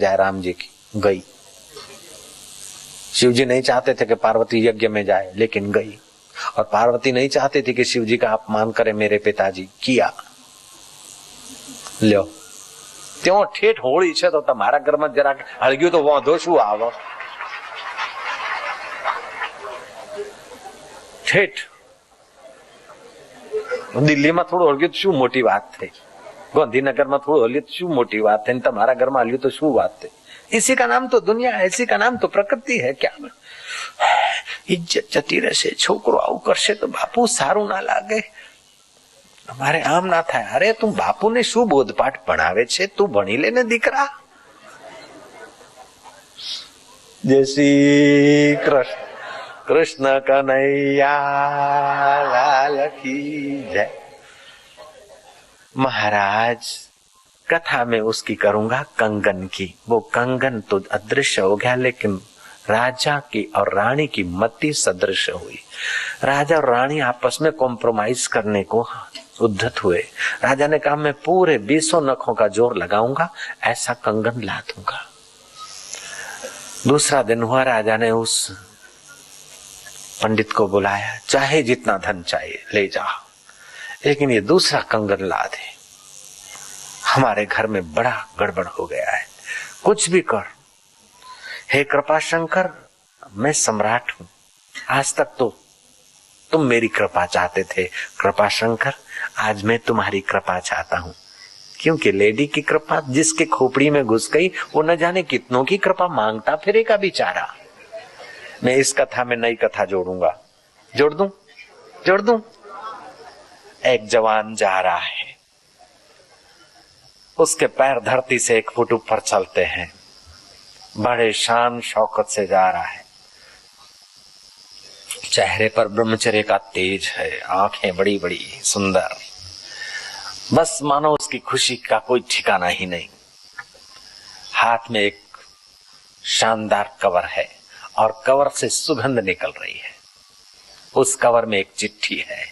जाए राम जी की, गई। शिव जी नहीं चाहते थे कि पार्वती यज्ञ में जाए, लेकिन गई। और पार्वती नहीं चाहती थी कि शिव जी का अपमान करे मेरे पिताजी, किया। લ્યો त्यों ठेठ होळी छे तो तमारा घरमां જરાક હળગ્યું તો વાંધો શું આવે? ठेठ દિલ્હીમાં થોડું હળગ્યું તો શું મોટી વાત થઈ, ગાંધીનગરમાં થોડું હળગ્યું તો શું મોટી વાત થઈ, તમારા ઘરમાં હળગ્યું તો શું વાત થઈ? इसी का नाम तो दुनिया है, इसी का नाम तो प्रकृति है। क्या इज्जत जती रहेशे, छोकरो आવું કરશે તો બાપુ સારું ના લાગે, અમારે આમ ના થાય। અરે તું બાપુને શું બોધપાઠ ભણાવે છે? તું ભણી લે ને દીકરા। જય શ્રી કૃષ્ણ। कृष्ण कन्हैया लाल की जय। महाराज कथा में उसकी करूंगा कंगन की। वो कंगन तो अदृश्य हो गया, लेकिन राजा की और रानी की मति सदृश हुई। राजा और रानी आपस में कॉम्प्रोमाइज करने को उद्धत हुए। राजा ने कहा मैं पूरे 20 नखों का जोर लगाऊंगा, ऐसा कंगन ला दूंगा। दूसरा दिन हुआ, राजा ने उस पंडित को बुलाया, चाहे जितना धन चाहिए ले जा, लेकिन ये दूसरा कंगन ला दे, हमारे घर में बड़ा गड़बड़ हो गया है, कुछ भी कर। हे कृपा शंकर, मैं सम्राट हूं, आज तक तो तुम मेरी कृपा चाहते थे। कृपा शंकर, आज मैं तुम्हारी कृपा चाहता हूं, क्योंकि लेडी की कृपा जिसके खोपड़ी में घुस गई वो न जाने कितनों की कृपा मांगता फिरेगा बेचारा। मैं इस कथा में नई कथा जोड़ूंगा। जोड़ दूं। एक जवान जा रहा है, उसके पैर धरती से 1 फुट ऊपर चलते हैं, बड़े शान शौकत से जा रहा है, चेहरे पर ब्रह्मचर्य का तेज है, आंखें बड़ी बड़ी सुंदर, बस मानो उसकी खुशी का कोई ठिकाना ही नहीं। हाथ में एक शानदार कवर है और कवर से सुगंध निकल रही है। उस कवर में एक चिट्ठी है,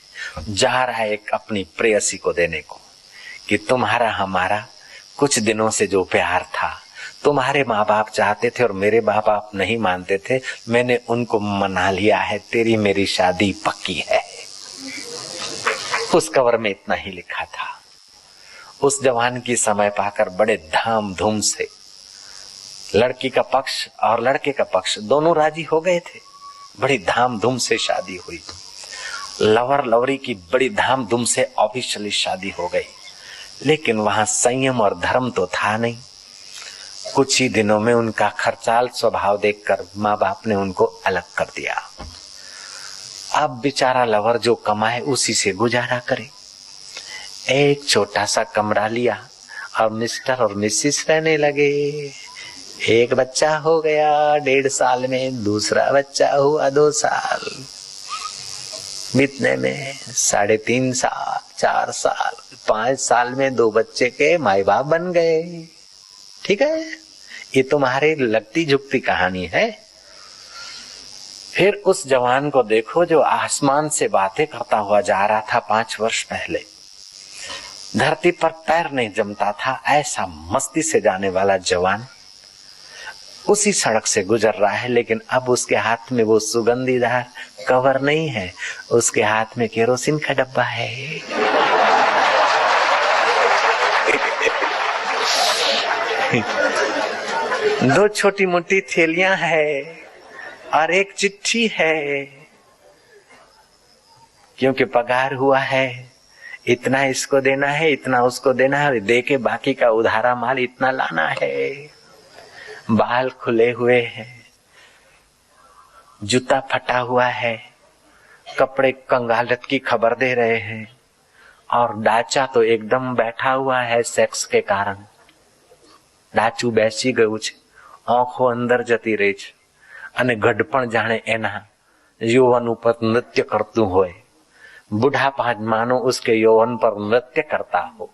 जा रहा है एक अपनी प्रेयसी को देने को कि तुम्हारा हमारा कुछ दिनों से जो प्यार था, तुम्हारे माँ बाप चाहते थे और मेरे माँ बाप नहीं मानते थे, मैंने उनको मना लिया है, तेरी मेरी शादी पक्की है। उस कवर में इतना ही लिखा था। उस जवान की समय पाकर बड़े धाम धूम से लड़की का पक्ष और लड़के का पक्ष दोनों राजी हो गए थे। बड़ी धाम धूम से शादी हुई, लवर लवरी की बड़ी धाम धूम से ऑफिशियली शादी हो गई। लेकिन वहां संयम और धर्म तो था नहीं। कुछ ही दिनों में उनका खर्चाल स्वभाव देखकर माँ बाप ने उनको अलग कर दिया। अब बेचारा लवर जो कमाए उसी से गुजारा करे। एक छोटा सा कमरा लिया और मिस्टर और मिसिस रहने लगे। एक बच्चा हो गया 1.5 साल में, दूसरा बच्चा हुआ 2 साल बीतने में, 3.5 साल, 4 साल, 5 साल में 2 बच्चे के माई बाप बन गए। ठीक है, ये तुम्हारी लगती झुकती कहानी है। फिर उस जवान को देखो जो आसमान से बातें करता हुआ जा रहा था 5 वर्ष पहले। धरती पर पैर नहीं जमता था, ऐसा मस्ती से जाने वाला जवान उसी सड़क से गुजर रहा है। लेकिन अब उसके हाथ में वो सुगंधीदार कवर नहीं है, उसके हाथ में केरोसिन का डब्बा है। दो छोटी मोटी थैलियां है और एक चिट्ठी है, क्योंकि पगार हुआ है, इतना इसको देना है, इतना उसको देना है, दे के बाकी का उधारा माल इतना लाना है। बाल खुले हुए हैं, जूता फटा हुआ है, कपड़े कंगालत की खबर दे रहे हैं, और डाचा तो एकदम बैठा हुआ है सेक्स के कारण। डाचू બેસી ગયું છે, આંખો અંદર જતી રહી છે અને ગઢપણ જાણે એના यौवन ઉપર નૃત્ય કરતું હોય। बुढ़ापा मानो उसके यौवन पर नृत्य करता हो।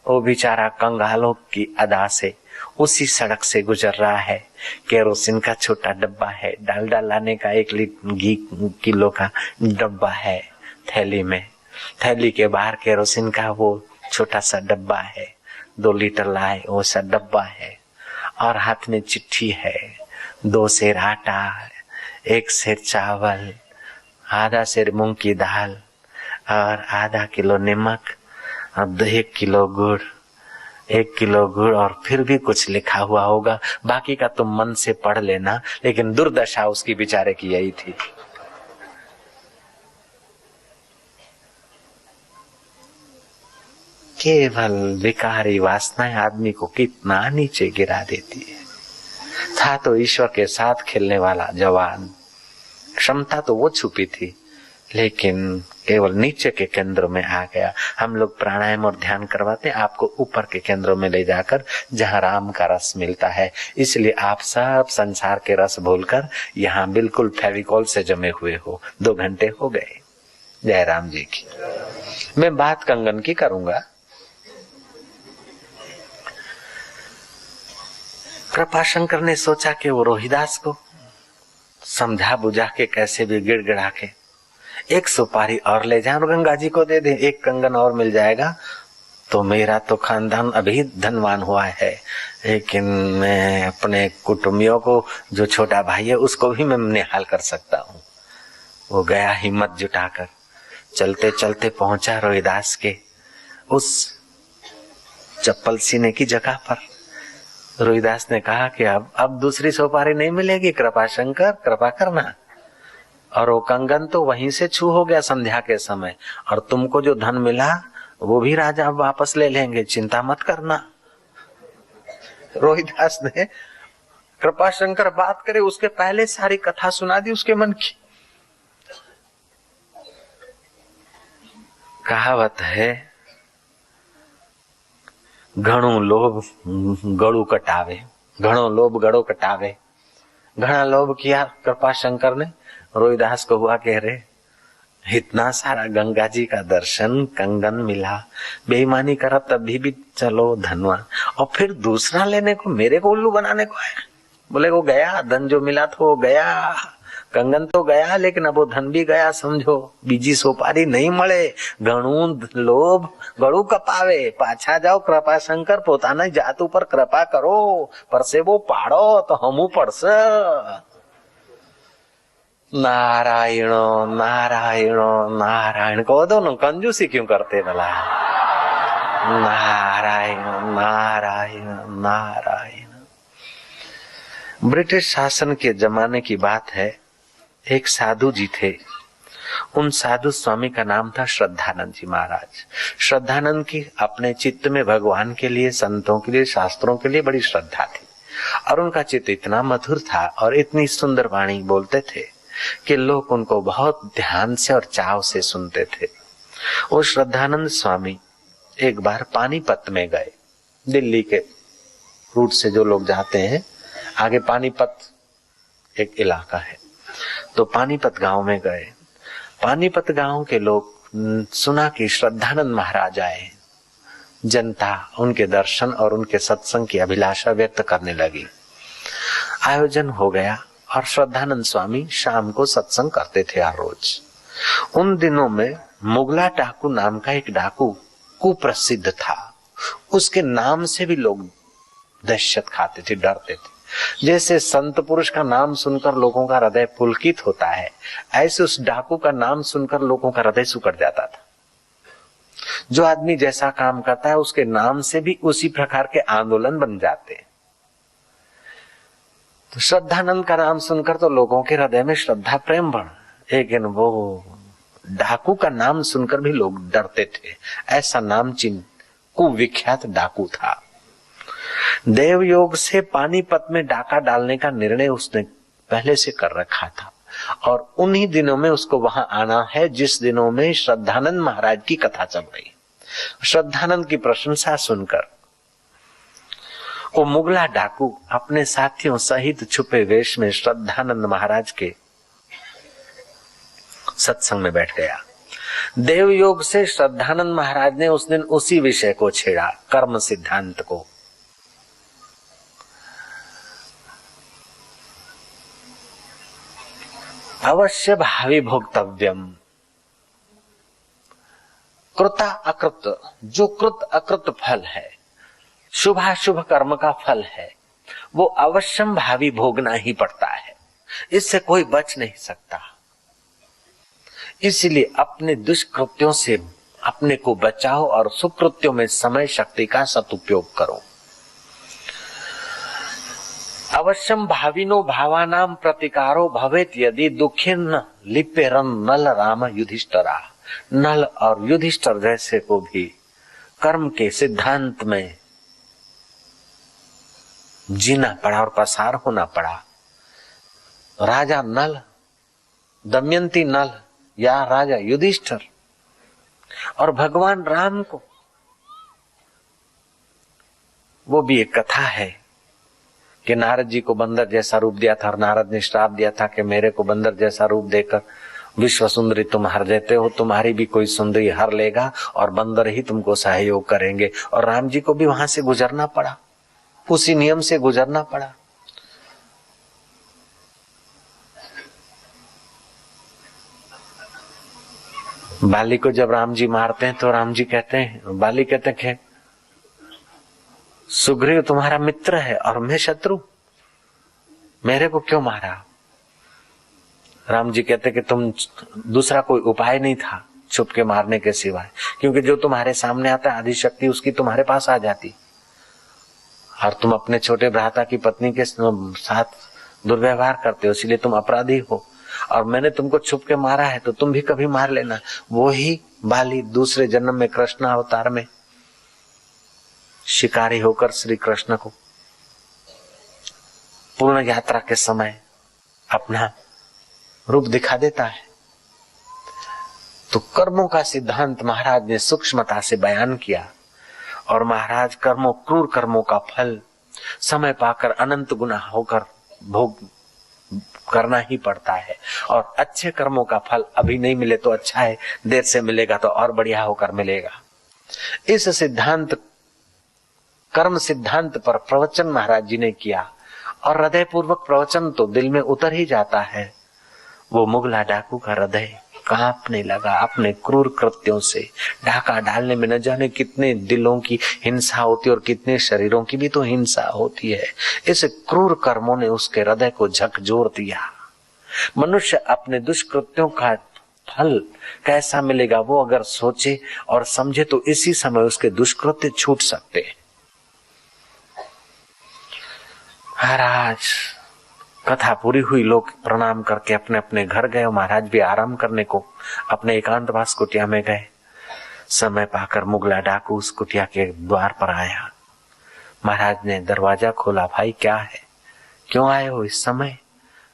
वो बेचारा कंगालों की अदा से उसी सड़क से गुजर रहा है। केरोसिन का छोटा डब्बा है, डालडा लाने का 1 किलो का डब्बा है थैली में। थैली के बाहर केरोसिन का वो छोटा सा डब्बा है, 2 लीटर लाए वो सा डब्बा है। और हाथ में चिट्ठी है, 2 सेर आटा, 1 सेर चावल, आधा सेर मूंग की दाल और आधा किलो नमक और 1 किलो गुड़, 1 किलो गुड़, और फिर भी कुछ लिखा हुआ होगा, बाकी का तुम मन से पढ़ लेना। लेकिन दुर्दशा उसकी बेचारे की यही थी। केवल विकारी वासनाएं आदमी को कितना नीचे गिरा देती है। था तो ईश्वर के साथ खेलने वाला जवान, क्षमता तो वो छुपी थी, लेकिन केवल नीचे के केंद्र में आ गया। हम लोग प्राणायाम और ध्यान करवाते हैं आपको ऊपर के केंद्रों में ले जाकर, जहाँ राम का रस मिलता है। इसलिए आप सब संसार के रस भूलकर यहाँ बिल्कुल फेविकॉल से जमे हुए हो। 2 घंटे हो गए। जय राम जी की। मैं बात कंगन की करूंगा। कृपाशंकर ने सोचा कि वो रोहिदास को समझा बुझा के कैसे भी गिड़गिड़ा के 1 सुपारी और ले जाए और गंगा जी को दे दे, 1 कंगन और मिल जाएगा तो मेरा तो खानदान अभी धनवान हुआ है, लेकिन मैं अपने कुटुंबियों को, जो छोटा भाई है उसको भी मैं निहाल कर सकता हूँ। वो गया हिम्मत जुटाकर, चलते चलते पहुंचा रोहिदास के उस चप्पल सीने की जगह पर। रोहिदास ने कहा कि अब दूसरी सुपारी नहीं मिलेगी, कृपाशंकर कृपा करना। और वो कंगन तो वहीं से छू हो गया संध्या के समय, और तुमको जो धन मिला वो भी राजा वापस ले लेंगे, चिंता मत करना। रोहिदास ने कृपाशंकर बात करे उसके पहले सारी कथा सुना दी उसके मन की। कहावत है, घणो लोभ गड़ू कटावे, घणो लोभ गड़ो कटावे। घना लोभ किया कृपाशंकर ने। रोहिदास को हुआ कह रहे, इतना सारा गंगा जी का दर्शन, कंगन मिला, बेईमानी करा तभी भी चलो धनवान, और फिर दूसरा लेने को, मेरे को उल्लू बनाने को आया। बोले वो गया, धन जो मिला था वो गया, कंगन तो गया, लेकिन अब वो धन भी गया। समझो बीजी सोपारी नहीं मळे। घणू लोभ गळू कपावे। पाछा जाओ कृपाशंकर, पोताना जात ऊपर कृपा करो, परसेवो पाड़ो तो हमू पड़स। नारायण नारायण नारायण कहो दो न, कंजूसी क्यों करते भला। नारायण नारायण नारायण। ब्रिटिश शासन के जमाने की बात है। एक साधु जी थे, उन साधु स्वामी का नाम था श्रद्धानंद जी महाराज। श्रद्धानंद की अपने चित्त में भगवान के लिए, संतों के लिए, शास्त्रों के लिए बड़ी श्रद्धा थी, और उनका चित्त इतना मधुर था और इतनी सुंदर वाणी बोलते थे कि लोग उनको बहुत ध्यान से और चाव से सुनते थे। वो श्रद्धानंद स्वामी एक बार पानीपत में गए। दिल्ली के रूट से जो लोग जाते हैं, आगे पानीपत एक इलाका है, तो पानीपत गांव में गए। पानीपत गांव के लोग सुना कि श्रद्धानंद महाराज आए। जनता उनके दर्शन और उनके सत्संग की अभिलाषा व्यक्त करने लगी। आयोजन हो गया और श्रद्धानंद स्वामी शाम को सत्संग करते थे हर रोज। उन दिनों में मुगला डाकू नाम का एक डाकू कुप्रसिद्ध था। उसके नाम से भी लोग दहशत खाते थे, डरते थे। जैसे संत पुरुष का नाम सुनकर लोगों का हृदय पुलकित होता है, ऐसे उस डाकू का नाम सुनकर लोगों का हृदय सिकुड़ जाता था। जो आदमी जैसा काम करता है उसके नाम से भी उसी प्रकार के आंदोलन बन जाते हैं। तो श्रद्धानंद का नाम सुनकर तो लोगों के हृदय में श्रद्धा प्रेम बढ़, लेकिन वो डाकू का नाम सुनकर भी लोग डरते थे। ऐसा नामचीन कुविख्यात डाकू था। देव योग से पानीपत में डाका डालने का निर्णय उसने पहले से कर रखा था, और उन्हीं दिनों में उसको वहां आना है जिस दिनों में श्रद्धानंद महाराज की कथा चल रही। श्रद्धानंद की प्रशंसा सुनकर वो मुगला डाकू अपने साथियों सहित छुपे वेश में श्रद्धानंद महाराज के सत्संग में बैठ गया। देव योग से श्रद्धानंद महाराज ने उस दिन उसी विषय को छेड़ा, कर्म सिद्धांत को। अवश्य भावी भोक्तव्यम, कृता अकृत, जो कृत अकृत फल है, शुभाशुभ कर्म का फल है, वो अवश्यम भावी भोगना ही पड़ता है, इससे कोई बच नहीं सकता। इसलिए अपने दुष्कृत्यों से अपने को बचाओ और सुकृत्यों में समय शक्ति का सदुपयोग करो। अवश्यम भाविनो भावानाम प्रतिकारो भवेत यदि दुखेन लिपेरन नल राम युधिष्ठिरा। नल और युधिष्ठिर जैसे को भी कर्म के सिद्धांत में जीना पड़ा और पसार होना पड़ा। राजा नल, दमयंती नल या राजा युधिष्ठिर और भगवान राम को, वो भी एक कथा है कि नारद जी को बंदर जैसा रूप दिया था और नारद ने श्राप दिया था कि मेरे को बंदर जैसा रूप देकर विश्व सुंदरी तुम हर देते हो, तुम्हारी भी कोई सुंदरी हर लेगा और बंदर ही तुमको सहयोग करेंगे। और राम जी को भी वहां से गुजरना पड़ा, उसी नियम से गुजरना पड़ा। बाली को जब राम जी मारते हैं तो राम जी कहते हैं, बाली कहते हैं सुग्रीव तुम्हारा मित्र है और मैं शत्रु, मेरे को क्यों मारा? राम जी कहते कि तुम दूसरा कोई उपाय नहीं था छुप के मारने के सिवाय, क्योंकि जो तुम्हारे सामने आता है आदि शक्ति उसकी तुम्हारे पास आ जाती और तुम अपने छोटे भ्राता की पत्नी के साथ दुर्व्यवहार करते हो, इसलिए तुम अपराधी हो और मैंने तुमको छुप के मारा है तो तुम भी कभी मार लेना। वो ही बाली दूसरे जन्म में कृष्ण अवतार में शिकारी होकर श्री कृष्ण को पूर्ण यात्रा के समय अपना रूप दिखा देता है। तो कर्मों का सिद्धांत महाराज ने सूक्ष्मता से बयान किया और महाराज क्रूर कर्मों का फल समय पाकर अनंत गुना होकर भोग करना ही पड़ता है और अच्छे कर्मों का फल अभी नहीं मिले तो अच्छा है, देर से मिलेगा तो और बढ़िया होकर मिलेगा। इस सिद्धांत कर्म सिद्धांत पर प्रवचन महाराज जी ने किया और हृदय पूर्वक प्रवचन तो दिल में उतर ही जाता है। वो मुगला डाकू का हृदय कांपने लगा अपने क्रूर कृत्यों से। डाका डालने में न जाने कितने दिलों की हिंसा होती है और कितने शरीरों की भी तो हिंसा होती है। इस क्रूर कर्मों ने उसके हृदय को झकझोर दिया। मनुष्य अपने दुष्कृत्यों का फल कैसा मिलेगा वो अगर सोचे और समझे तो इसी समय उसके दुष्कृत्य छूट सकते हैं। महाराज कथा पूरी हुई, लोग प्रणाम करके अपने अपने घर गए। महाराज भी आराम करने को अपने एकांतवास कुटिया में गए। समय पाकर मुगला डाकू उस कुटिया के द्वार पर आया। महाराज ने दरवाजा खोला, भाई क्या है, क्यों आए हो इस समय?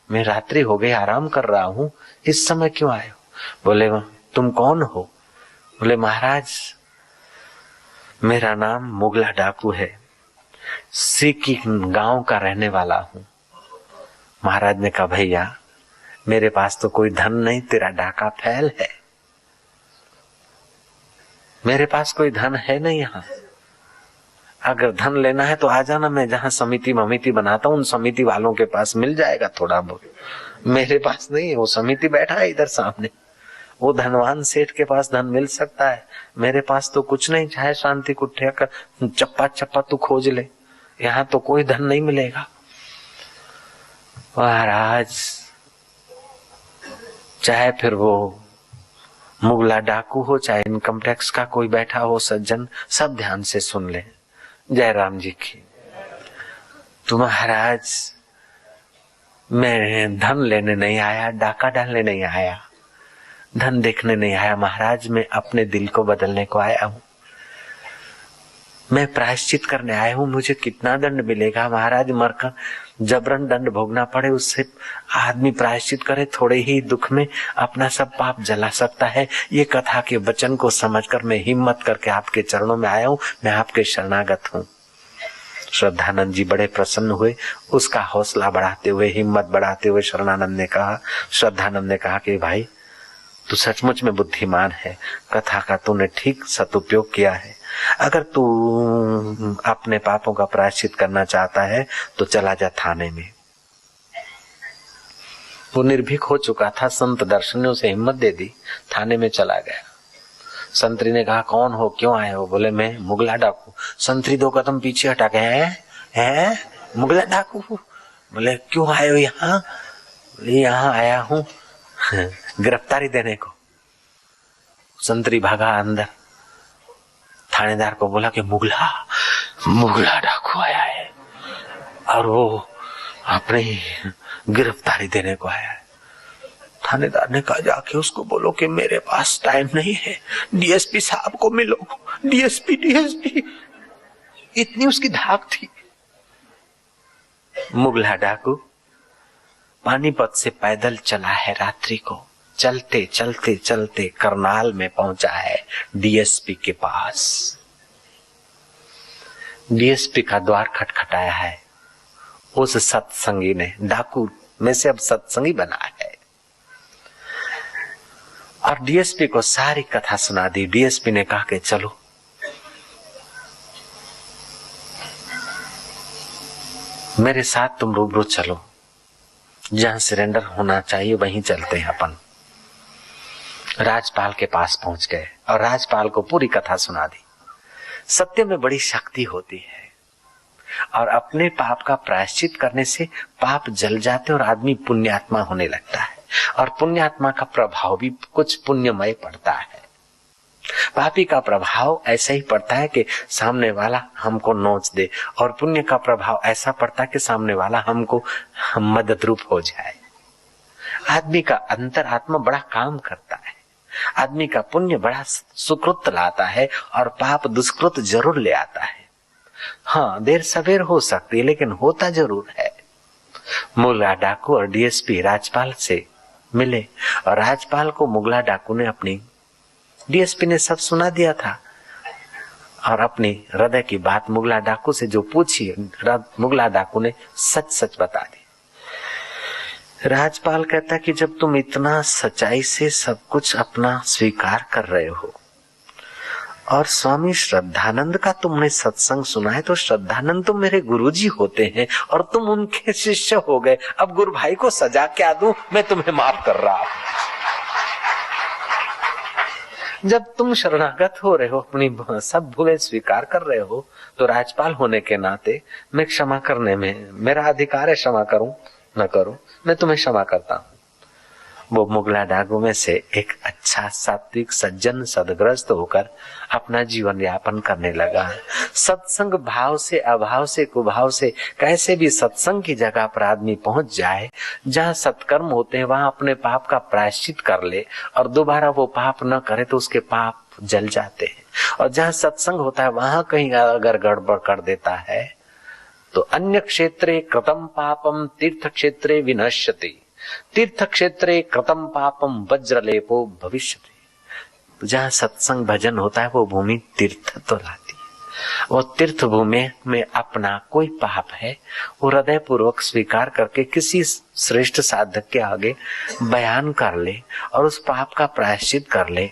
मैं रात्रि हो गई, आराम कर रहा हूँ, इस समय क्यों आए हो? बोले तुम कौन हो? बोले महाराज मेरा नाम मुगला डाकू है, सीकी गांव का रहने वाला हूँ। महाराज ने कहा भैया मेरे पास तो कोई धन नहीं, तेरा डाका फैल है, मेरे पास कोई धन है नहीं यहाँ। अगर धन लेना है तो आ जाना, मैं जहाँ समिति ममिति बनाता हूँ उन समिति वालों के पास मिल जाएगा थोड़ा बहुत, मेरे पास नहीं है। वो समिति बैठा है इधर सामने, वो धनवान सेठ के पास धन मिल सकता है, मेरे पास तो कुछ नहीं। चाहे शांति कुटिया का चप्पा चप्पा तू खोज ले, यहाँ तो कोई धन नहीं मिलेगा। महाराज चाहे फिर वो मुगला डाकू हो चाहे इनकम टैक्स का कोई बैठा हो सज्जन, सब ध्यान से सुन ले। जय राम जी की। तो महाराज मैं धन लेने नहीं आया, डाका डालने नहीं आया, धन देखने नहीं आया महाराज, मैं अपने दिल को बदलने को आया हूँ, मैं प्रायश्चित करने आया हूँ। मुझे कितना दंड मिलेगा महाराज? मरकर जबरन दंड भोगना पड़े उससे आदमी प्रायश्चित करे, थोड़े ही दुख में अपना सब पाप जला सकता है। ये कथा के वचन को समझकर मैं हिम्मत करके आपके चरणों में आया हूँ, मैं आपके शरणागत हूँ। श्रद्धानंद जी बड़े प्रसन्न हुए, उसका हौसला बढ़ाते हुए हिम्मत बढ़ाते हुए श्रद्धानंद ने कहा कि भाई तू सचमुच में बुद्धिमान है, कथा का तूने ठीक सदुपयोग किया है। अगर तू अपने पापों का प्रायश्चित करना चाहता है तो चला जा थाने में। वो निर्भीक हो चुका था, संत दर्शन ने उसे हिम्मत दे दी, थाने में चला गया। संतरी ने कहा कौन हो, क्यों आए हो? बोले मैं मुगला डाकू। संतरी 2 कदम पीछे हटा गए, हैं मुगला डाकू। बोले क्यों आए हो यहाँ? यहाँ आया हूँ गिरफ्तारी देने को। संतरी भागा अंदर, थानेदार को बोला कि मुगला डाकू आया है और वो अपनी गिरफ्तारी देने को आया है। थानेदार ने कहा जाके उसको बोलो कि मेरे पास टाइम नहीं है, डीएसपी साहब को मिलो। डीएसपी इतनी उसकी धाक थी। मुगला डाकू पानीपत से पैदल चला है रात्रि को। चलते चलते चलते करनाल में पहुंचा है डीएसपी के पास। डीएसपी का द्वार खटखटाया है। उस सत्संगी ने, डाकू में से अब सत्संगी बना है, और डीएसपी को सारी कथा सुना दी। डीएसपी ने कहा कि चलो मेरे साथ तुम रूबरू चलो, जहां सरेंडर होना चाहिए वहीं चलते हैं अपन। राजपाल के पास पहुंच गए और राजपाल को पूरी कथा सुना दी। सत्य में बड़ी शक्ति होती है और अपने पाप का प्रायश्चित करने से पाप जल जाते और आदमी पुण्यात्मा होने लगता है, और पुण्यात्मा का प्रभाव भी कुछ पुण्यमय पड़ता है। पापी का प्रभाव ऐसा ही पड़ता है कि सामने वाला हमको नोच दे, और पुण्य का प्रभाव ऐसा पड़ता है कि सामने वाला हमको मदद रूप हो जाए। आदमी का अंतर आत्मा बड़ा काम करता है। आदमी का पुण्य बड़ा सुकृत लाता है और पाप दुष्कृत जरूर ले आता है। हाँ, देर सवेर हो सकती है लेकिन होता जरूर है। मुगला डाकू और डीएसपी राजपाल से मिले और राजपाल को मुगला डाकू ने अपनी, डीएसपी ने सब सुना दिया था और अपनी हृदय की बात मुगला डाकू से जो पूछी, मुगला डाकू ने सच सच बता दी। राजपाल कहता कि जब तुम इतना सच्चाई से सब कुछ अपना स्वीकार कर रहे हो और स्वामी श्रद्धानंद का तुमने सत्संग सुना है, तो श्रद्धानंद तो मेरे गुरुजी होते हैं और तुम उनके शिष्य हो गए। अब गुरु भाई को सजा क्या दूं, मैं तुम्हें माफ कर रहा हूं। जब तुम शरणागत हो रहे हो, अपनी सब भूलें स्वीकार कर रहे हो, तो राजपाल होने के नाते मैं क्षमा करने में मेरा अधिकार है। क्षमा करूं न करूं, मैं तुम्हें क्षमा करता हूं। वो मुगला डाकू में से एक अच्छा सात्विक सज्जन सदग्रस्त होकर अपना जीवन यापन करने लगा। सत्संग भाव से, अभाव से, कुभाव से कैसे भी सत्संग की जगह पर आदमी पहुंच जाए, जहाँ सत्कर्म होते हैं वहां अपने पाप का प्रायश्चित कर ले और दोबारा वो पाप न करे तो उसके पाप जल जाते हैं। और जहाँ सत्संग होता है वहां कहीं अगर गड़बड़ कर देता है तो अन्य क्षेत्रे कृतं पापम तीर्थ क्षेत्रे विनश्यति, तीर्थ क्षेत्रे कृतं पापम वज्रलेपो भविष्यति। जहाँ सत्संग भजन होता है वो भूमि तीर्थ तो लाती है। वो तीर्थ भूमि में अपना कोई पाप है वो हृदय पूर्वक स्वीकार करके किसी श्रेष्ठ साधक के आगे बयान कर ले और उस पाप का प्रायश्चित कर ले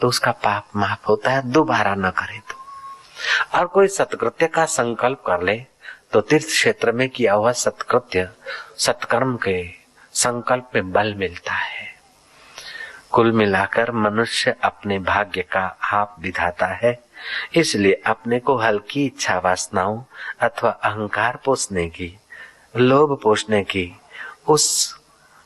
तो उसका पाप माफ होता है, दोबारा न करे तो। और कोई सत्कृत्य का संकल्प कर ले तो तीर्थ क्षेत्र में किया हुआ सत्कृत्य, सत्कर्म के संकल्प में बल मिलता है। कुल मिलाकर मनुष्य अपने भाग्य का आप विधाता है। इसलिए अपने को हल्की इच्छा वासनाओं अथवा अहंकार पोषने की, लोभ पोषने की उस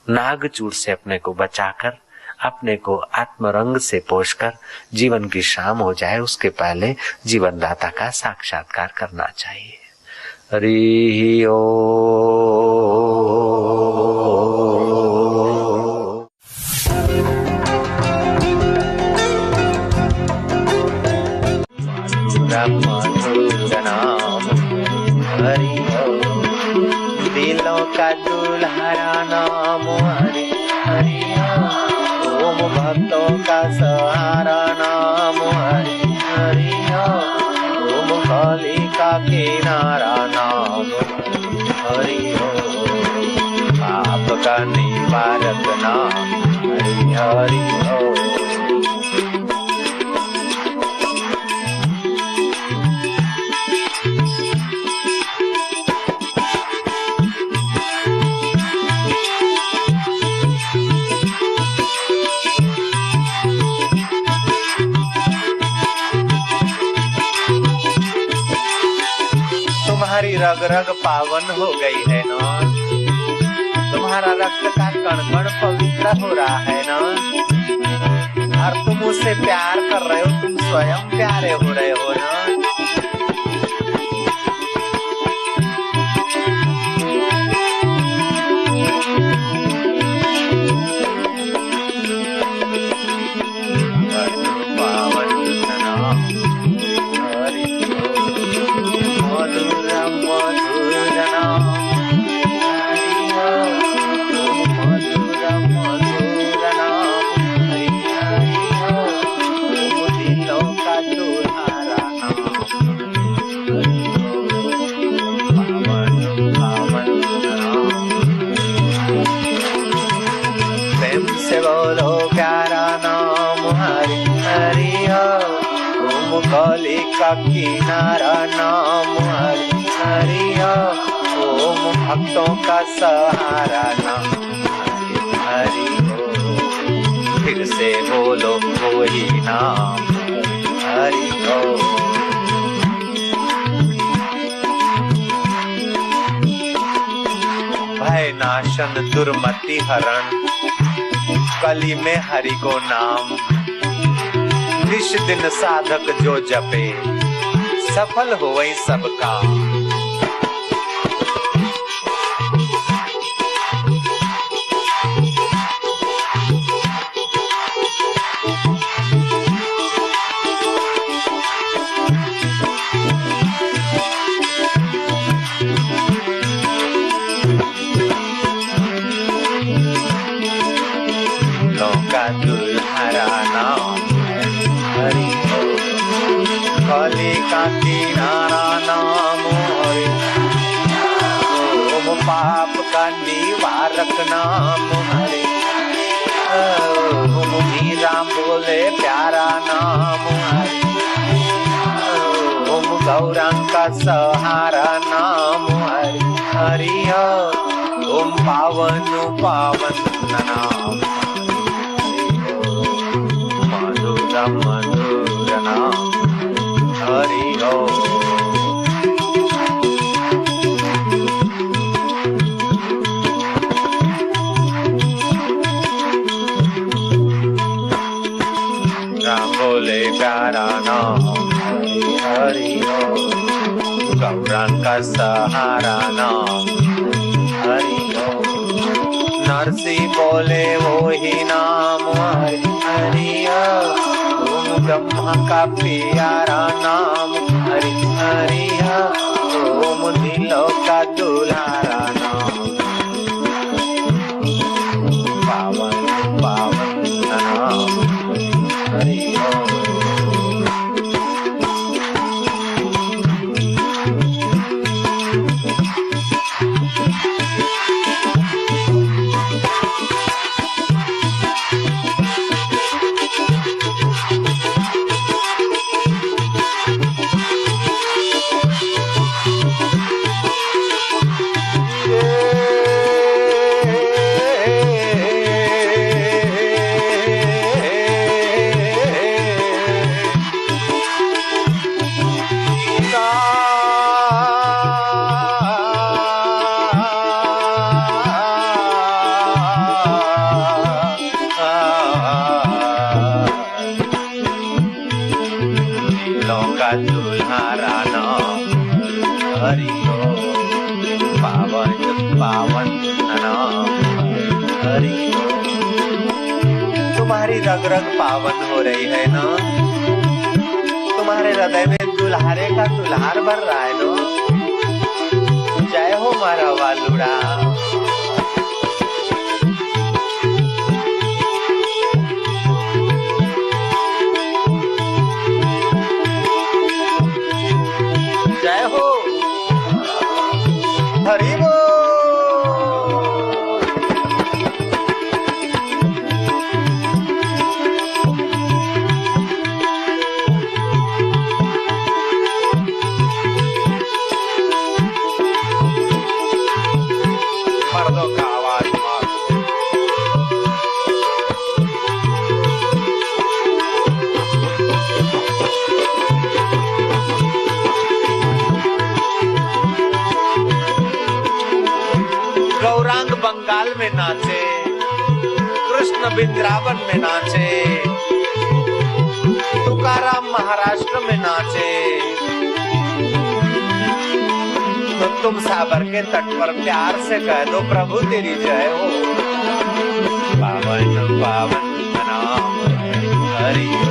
नागचूड़ से अपने को बचाकर अपने को आत्मरंग से पोषकर जीवन की शाम हो जाए, उसके पहले जीवनदाता का साक्षात्कार करना चाहिए। हरि ओम। हरि दिलों का दुल्हरा नाम हरि हरि ओम, भक्तों का सहारा नाम हरि हरि ओम, गली का किनारा नाम हरि ओम, पाप का निवारक नाम हरि हरि ओम। तुम्हारी रग रग पावन हो गई है ना, तुम्हारा रक्त का कण कण पवित्र हो रहा है ना, और तुम उससे प्यार कर रहे हो, तुम स्वयं प्यारे हो रहे हो ना। गली का किनारा नाम हरि हरि ओम, भक्तों का सहारा नाम हरि हरि। फिर से बोलो वही नाम हरि ओम। भय नाशन दुर्मति हरण, कली में हरि को नाम, निश दिन साधक जो जपे, सफल हो वही सब काम। लौका दुल्हरा नाम हरि कली का किनारा नाम हरि ओम, पाप का निवारक नाम हरि ओम, मीरा बोले प्यारा नाम हरि ओम, गौरांग का सहारा नाम हरि हरि ओम, पावन पावन नाम मधुर नाम हरि ओम। राम बोले प्यारा नाम हरि हरि ओम, गौरांग का सहारा नाम हरि ओम, नरसी बोले वो ही नाम हरि हरि ओम, ब्रह्मा का प्यारा नाम हरि हरि ओम, दिलों का दुलारा नाम पावन पावन नाम हरि ओम। का दुल्हारा नाम हरि ओम, पावन पावन नाम हरि ओम। तुम्हारी रग रग पावन हो रही है ना, तुम्हारे हृदय में दुल्हारे का दुल्हार भर रहा है ना। जय हो मारा वालुड़ा। जय हो हरि बोल। गौरांग बंगाल में नाचे, कृष्ण वृंदावन में नाचे, तुकाराम महाराष्ट्र में नाचे, तो तुम साबर के तट पर प्यार से कह दो प्रभु तेरी जय हो। पावन पावन नाम हरि।